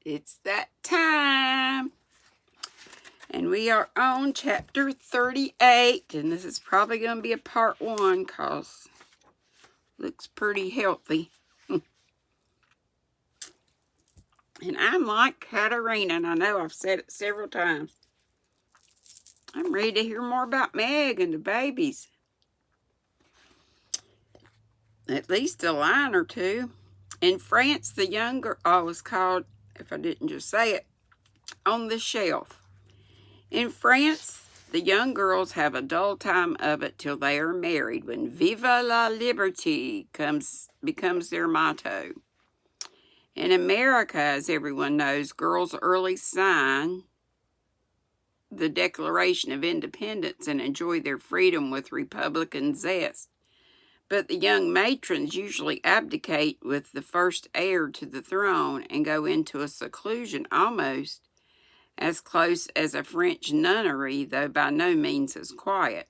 It's that time. And we are on chapter 38. And this is probably going to be a part 1 because it looks pretty healthy. And I'm like Katarina, and I know I've said it several times. I'm ready to hear more about Meg and the babies. At least a line or two. In France, the young girl was called, if I didn't just say it, On the Shelf. In France, the young girls have a dull time of it till they are married, when Viva la Liberté becomes their motto. In America, as everyone knows, girls early sign the Declaration of Independence and enjoy their freedom with Republican zest. But the young matrons usually abdicate with the first heir to the throne and go into a seclusion almost as close as a French nunnery, though by no means as quiet.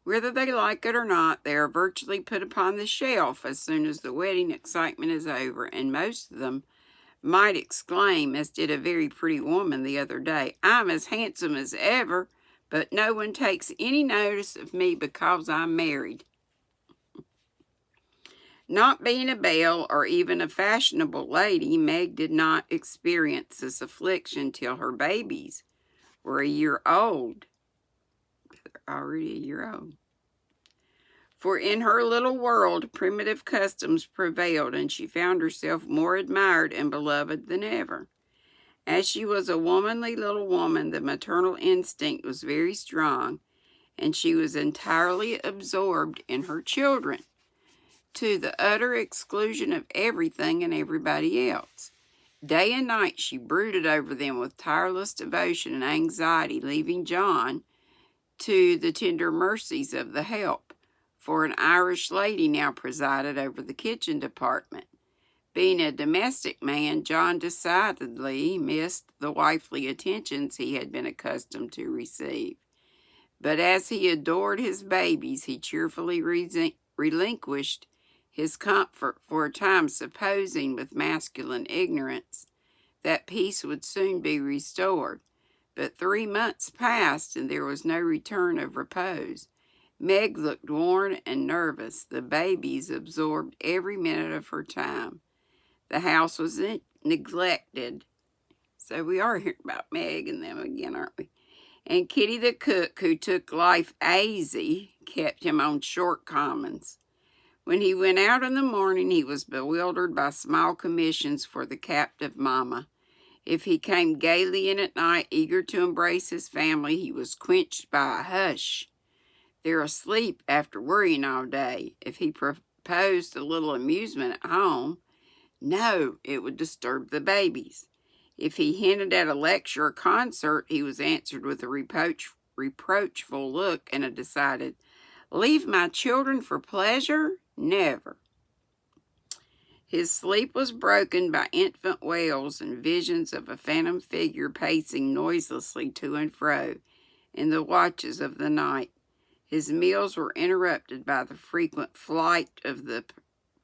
Whether they like it or not, they are virtually put upon the shelf as soon as the wedding excitement is over, and most of them might exclaim, as did a very pretty woman the other day, "I'm as handsome as ever, but no one takes any notice of me because I'm married." Not being a belle or even a fashionable lady, Meg did not experience this affliction till her babies were a year old. They're already a year old. For in her little world, primitive customs prevailed, and she found herself more admired and beloved than ever. As she was a womanly little woman, the maternal instinct was very strong, and she was entirely absorbed in her children, to the utter exclusion of everything and everybody else. Day and night she brooded over them with tireless devotion and anxiety, leaving John to the tender mercies of the help, for an Irish lady now presided over the kitchen department. Being a domestic man, John decidedly missed the wifely attentions he had been accustomed to receive. But as he adored his babies, he cheerfully relinquished his comfort for a time, supposing with masculine ignorance that peace would soon be restored. But 3 months passed, and there was no return of repose. Meg looked worn and nervous. The babies absorbed every minute of her time. The house was neglected. So we are hearing about Meg and them again, aren't we? And Kitty the cook, who took life easy, kept him on short commons. When he went out in the morning, he was bewildered by small commissions for the captive mama. If he came gaily in at night, eager to embrace his family, he was quenched by a hush. They're asleep after worrying all day. If he proposed a little amusement at home, no, it would disturb the babies. If he hinted at a lecture or concert, he was answered with a reproachful look and a decided, "Leave my children for pleasure? Never." His sleep was broken by infant wails and visions of a phantom figure pacing noiselessly to and fro in the watches of the night. His meals were interrupted by the frequent flight of the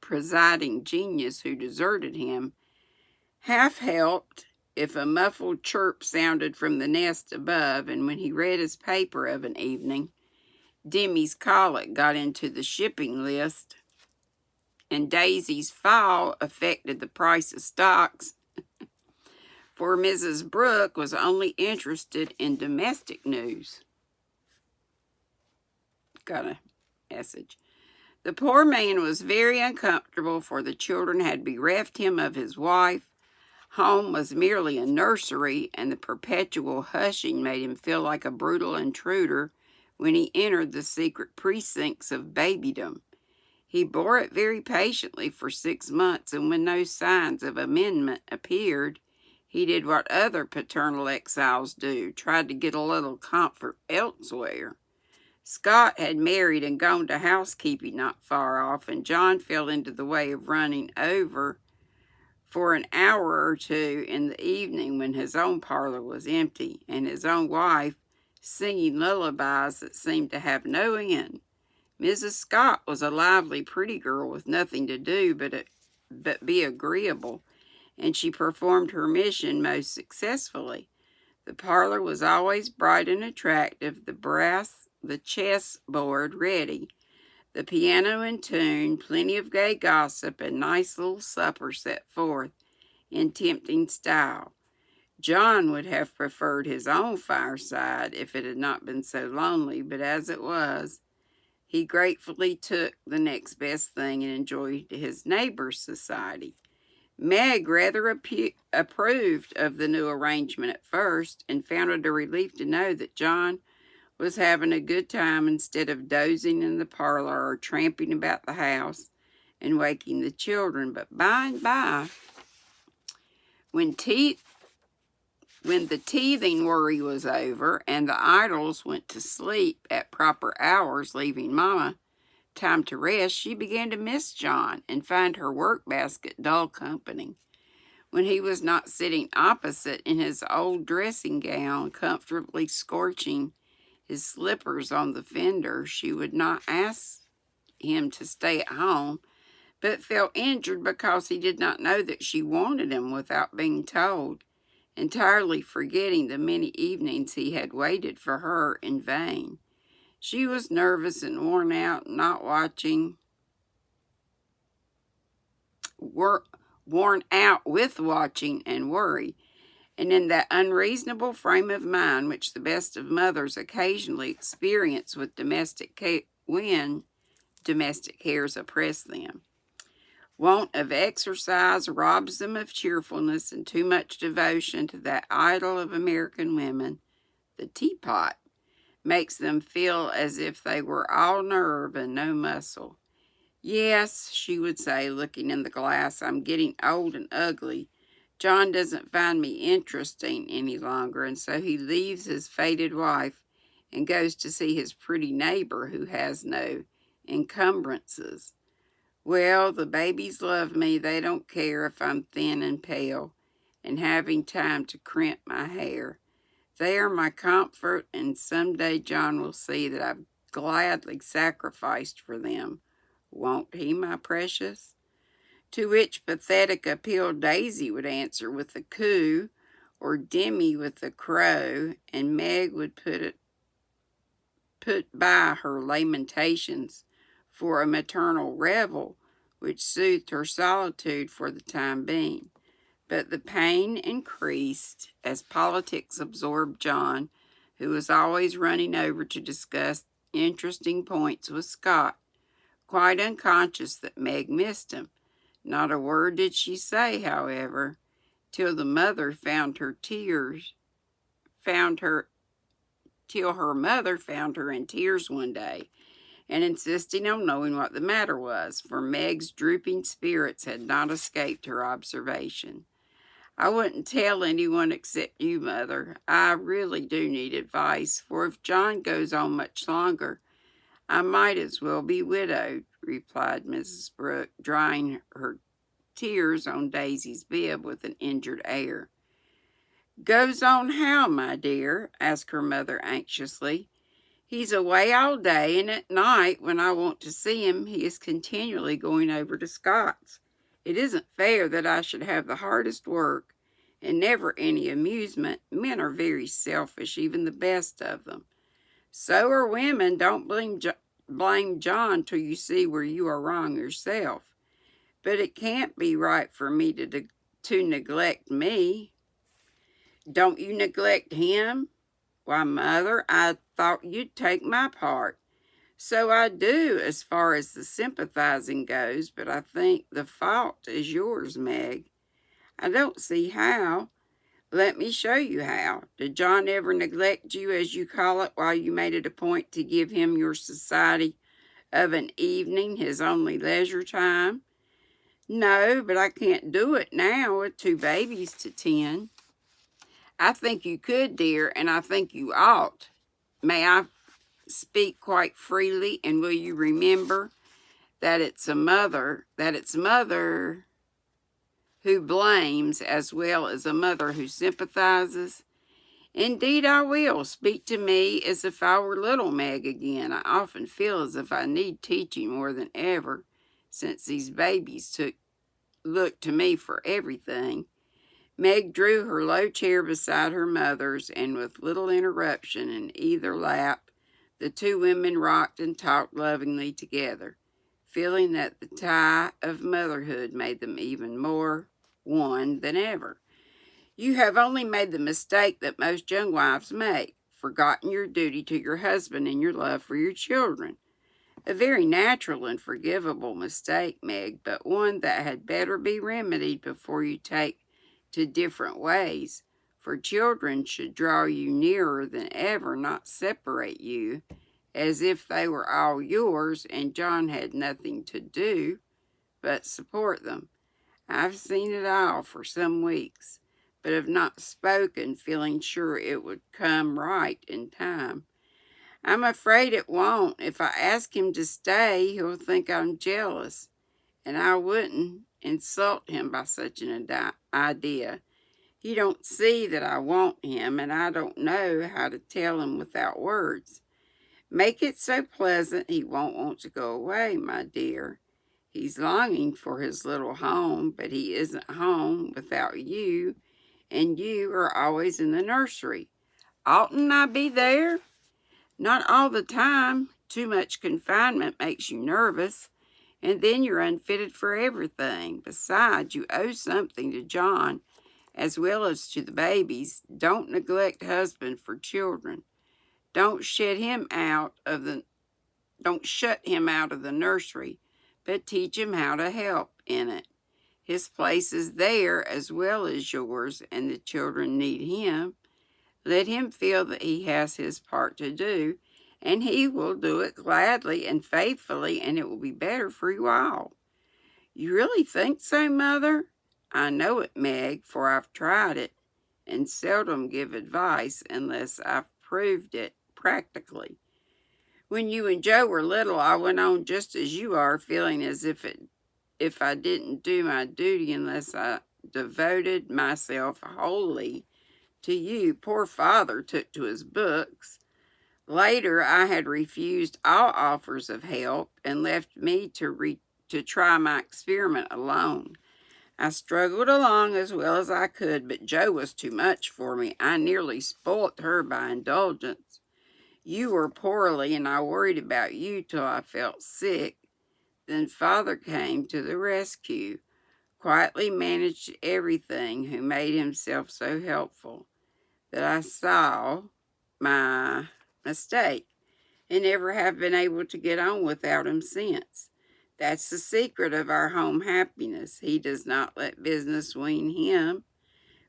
presiding genius who deserted him, half helped if a muffled chirp sounded from the nest above, and when he read his paper of an evening, Demi's colic got into the shipping list, and Daisy's fall affected the price of stocks, for Mrs. Brooke was only interested in domestic news. Got a message. The poor man was very uncomfortable, for the children had bereft him of his wife. Home was merely a nursery, and the perpetual hushing made him feel like a brutal intruder when he entered the secret precincts of babydom. He bore it very patiently for 6 months, and when no signs of amendment appeared, he did what other paternal exiles do, tried to get a little comfort elsewhere. Scott had married and gone to housekeeping not far off, and John fell into the way of running over for an hour or two in the evening when his own parlor was empty, and his own wife singing lullabies that seemed to have no end. Mrs. Scott was a lively, pretty girl with nothing to do but be agreeable, and she performed her mission most successfully. The parlor was always bright and attractive, the chessboard ready, the piano in tune, plenty of gay gossip, and nice little supper set forth in tempting style. John would have preferred his own fireside if it had not been so lonely, but as it was, he gratefully took the next best thing and enjoyed his neighbor's society. Meg rather approved of the new arrangement at first and found it a relief to know that John was having a good time instead of dozing in the parlor or tramping about the house and waking the children. But by and by, when the teething worry was over and the idols went to sleep at proper hours, leaving Mama time to rest, she began to miss John and find her work basket dull company. When he was not sitting opposite in his old dressing gown, comfortably scorching his slippers on the fender, she would not ask him to stay at home, but felt injured because he did not know that she wanted him without being told, entirely forgetting the many evenings he had waited for her in vain. She was nervous and worn out, worn out with watching and worry, and in that unreasonable frame of mind which the best of mothers occasionally experience with when domestic cares oppress them. Want of exercise robs them of cheerfulness, and too much devotion to that idol of American women, the teapot, makes them feel as if they were all nerve and no muscle. Yes, she would say, looking in the glass, I'm getting old and ugly. John doesn't find me interesting any longer, and so he leaves his faded wife and goes to see his pretty neighbor who has no encumbrances. Well, the babies love me. They don't care if I'm thin and pale and having time to crimp my hair. They are my comfort, and someday John will see that I've gladly sacrificed for them. Won't he, my precious? To which pathetic appeal Daisy would answer with a coo, or Demi with a crow, and Meg would put by her lamentations for a maternal revel, which soothed her solitude for the time being. But the pain increased as politics absorbed John, who was always running over to discuss interesting points with Scott, quite unconscious that Meg missed him. Not a word did she say, however, till her mother found her in tears one day, and insisting on knowing what the matter was, for Meg's drooping spirits had not escaped her observation. I wouldn't tell anyone except you, Mother. I really do need advice, for if John goes on much longer, I might as well be widowed, replied Mrs. Brooke, drying her tears on Daisy's bib with an injured air. Goes on how, my dear? Asked her mother anxiously. He's away all day, and at night, when I want to see him, he is continually going over to Scott's. It isn't fair that I should have the hardest work and never any amusement. Men are very selfish, even the best of them. So are women. Don't blame John till you see where you are wrong yourself. But it can't be right for me to neglect me. Don't you neglect him? Why, Mother, I thought you'd take my part. So I do, as far as the sympathizing goes, but I think the fault is yours, Meg. I don't see how. Let me show you how. Did John ever neglect you, as you call it, while you made it a point to give him your society of an evening, his only leisure time? No, but I can't do it now with 2 babies to tend. I think you could, dear, and I think you ought. May I speak quite freely, and will you remember that it's mother who blames as well as a mother who sympathizes? Indeed I will. Speak to me as if I were little Meg again. I often feel as if I need teaching more than ever since these babies took look to me for everything. Meg drew her low chair beside her mother's, and with little interruption in either lap, the two women rocked and talked lovingly together, feeling that the tie of motherhood made them even more one than ever. You have only made the mistake that most young wives make, forgotten your duty to your husband and your love for your children. A very natural and forgivable mistake, Meg, but one that had better be remedied before you take to different ways, for children should draw you nearer than ever, not separate you, as if they were all yours and John had nothing to do but support them. I've seen it all for some weeks, but have not spoken, feeling sure it would come right in time. I'm afraid it won't. If I ask him to stay, he'll think I'm jealous, and I wouldn't insult him by such an idea. He don't see that I want him, and I don't know how to tell him without words. Make it so pleasant he won't want to go away, my dear. He's longing for his little home, but he isn't home without you, and you are always in the nursery. Oughtn't I be there? Not all the time. Too much confinement makes you nervous, and then you're unfitted for everything. Besides, you owe something to John, as well as to the babies. Don't neglect husband for children. Don't shut him out of the nursery, but teach him how to help in it. His place is there as well as yours, and the children need him. Let him feel that he has his part to do, and he will do it gladly and faithfully, and it will be better for you all. You really think so, Mother? I know it, Meg, for I've tried it, and seldom give advice unless I've proved it practically. When you and Joe were little, I went on just as you are, feeling as if I didn't do my duty unless I devoted myself wholly to you. Poor father took to his books. Later, I had refused all offers of help and left me to try my experiment alone. I struggled along as well as I could, but Joe was too much for me. I nearly spoilt her by indulgence. You were poorly, and I worried about you till I felt sick. Then Father came to the rescue, quietly managed everything, who made himself so helpful that I saw my mistake and never have been able to get on without him since. That's the secret of our home happiness. He does not let business wean him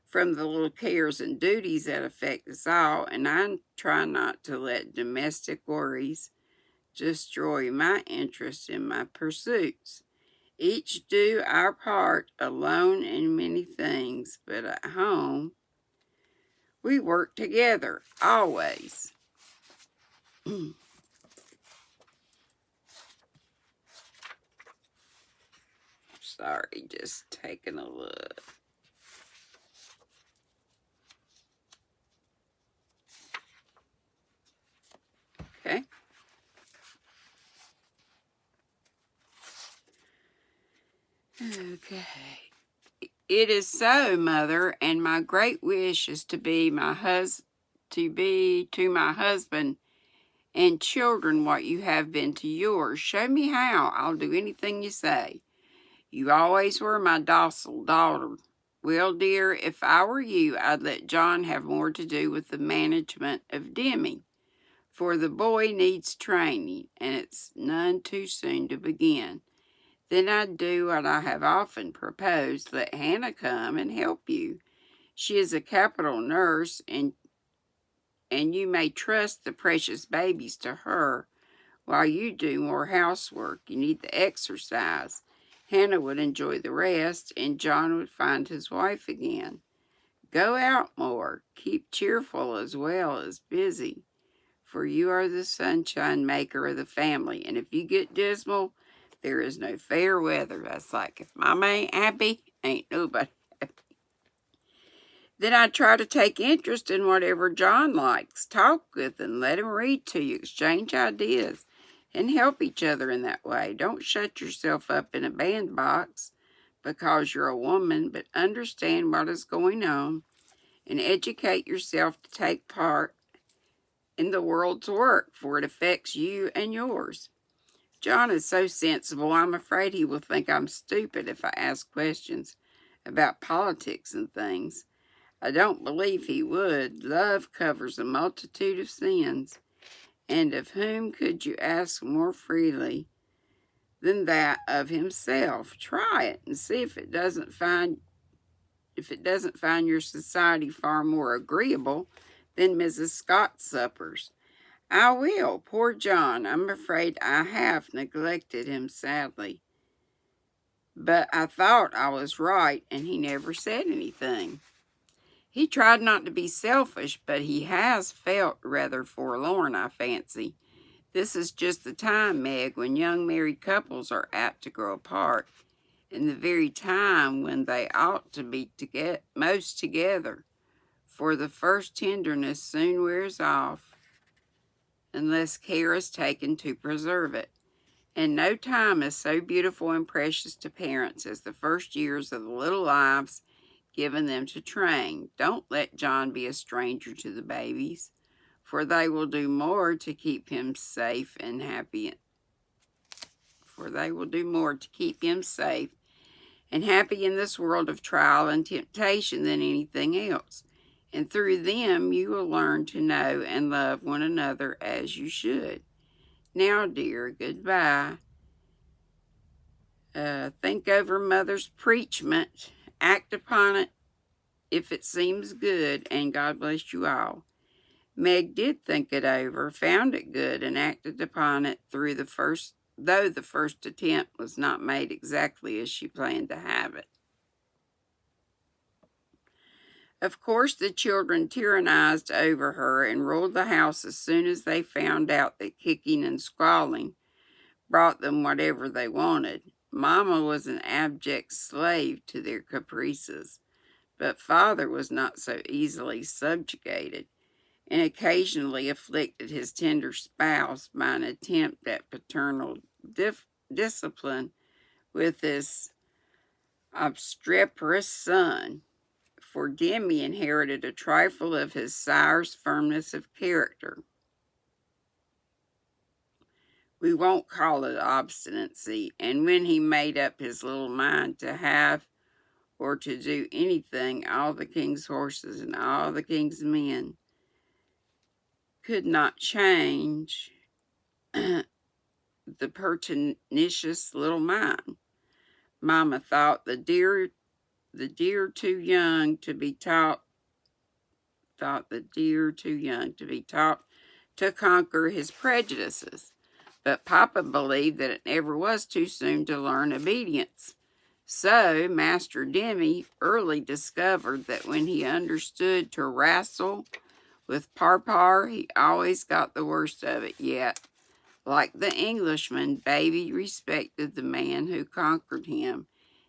from the little cares and duties that affect us all, and I try not to let domestic worries destroy my interest in my pursuits. Each do our part alone in many things, but at home we work together, always. Sorry, just taking a look. Okay. Okay. It is so, Mother, and my great wish is to be to my husband and children what you have been to yours. Show me how. I'll do anything you say. You always were my docile daughter. Well, dear, if I were you, I'd let John have more to do with the management of Demi, for the boy needs training, and it's none too soon to begin. Then I'd do what I have often proposed, let Hannah come and help you. She is a capital nurse, and you may trust the precious babies to her while you do more housework. You need the exercise. Hannah would enjoy the rest, and John would find his wife again. Go out more. Keep cheerful as well as busy, for you are the sunshine maker of the family, and if you get dismal, there is no fair weather. That's like, if Mama ain't happy, ain't nobody happy. Then I try to take interest in whatever John likes. Talk with him, let him read to you, exchange ideas, and help each other in that way. Don't shut yourself up in a bandbox, because you're a woman, but understand what is going on and educate yourself to take part in the world's work, for it affects you and yours. John is so sensible, I'm afraid he will think I'm stupid if I ask questions about politics and things. I don't believe he would. Love covers a multitude of sins, and of whom could you ask more freely than that of himself? Try it and see if it doesn't find your society far more agreeable than Mrs. Scott's suppers. I will. Poor John. I'm afraid I have neglected him sadly. But I thought I was right, and he never said anything. He tried not to be selfish, but he has felt rather forlorn, I fancy. This is just the time, Meg, when young married couples are apt to grow apart, and the very time when they ought to be most together, for the first tenderness soon wears off, unless care is taken to preserve it. And no time is so beautiful and precious to parents as the first years of the little lives given them to train. Don't let John be a stranger to the babies, for they will do more to keep him safe and happy. In this world of trial and temptation than anything else. And through them you will learn to know and love one another as you should. Now, dear, goodbye. Think over Mother's preachment. Act upon it if it seems good, and God bless you all. Meg did think it over, found it good, and acted upon it though the first attempt was not made exactly as she planned to have it. Of course, the children tyrannized over her and ruled the house as soon as they found out that kicking and squalling brought them whatever they wanted. Mama was an abject slave to their caprices, but Father was not so easily subjugated, and occasionally afflicted his tender spouse by an attempt at paternal discipline with his obstreperous son. For Demi inherited a trifle of his sire's firmness of character. We won't call it obstinacy, and when he made up his little mind to have or to do anything, all the king's horses and all the king's men could not change the pertinacious little mind. Mama thought the dear too young to be taught to conquer his prejudices. But Papa believed that it never was too soon to learn obedience. So Master Demi early discovered that when he understood to wrestle with Parpar, he always got the worst of it. Yet, like the Englishman, Baby respected the man who conquered him,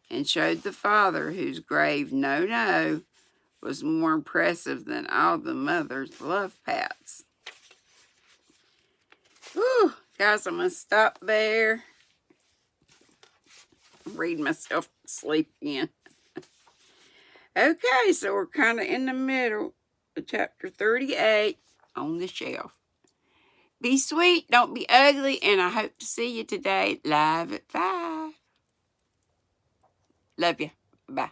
and showed the father whose grave no was more impressive than all the mother's love pats. Whew, guys, I'm going to stop there. Read myself to sleep again. Okay, so we're kind of in the middle of chapter 38 on the shelf. Be sweet, don't be ugly, and I hope to see you today live at 5. Love you. Bye.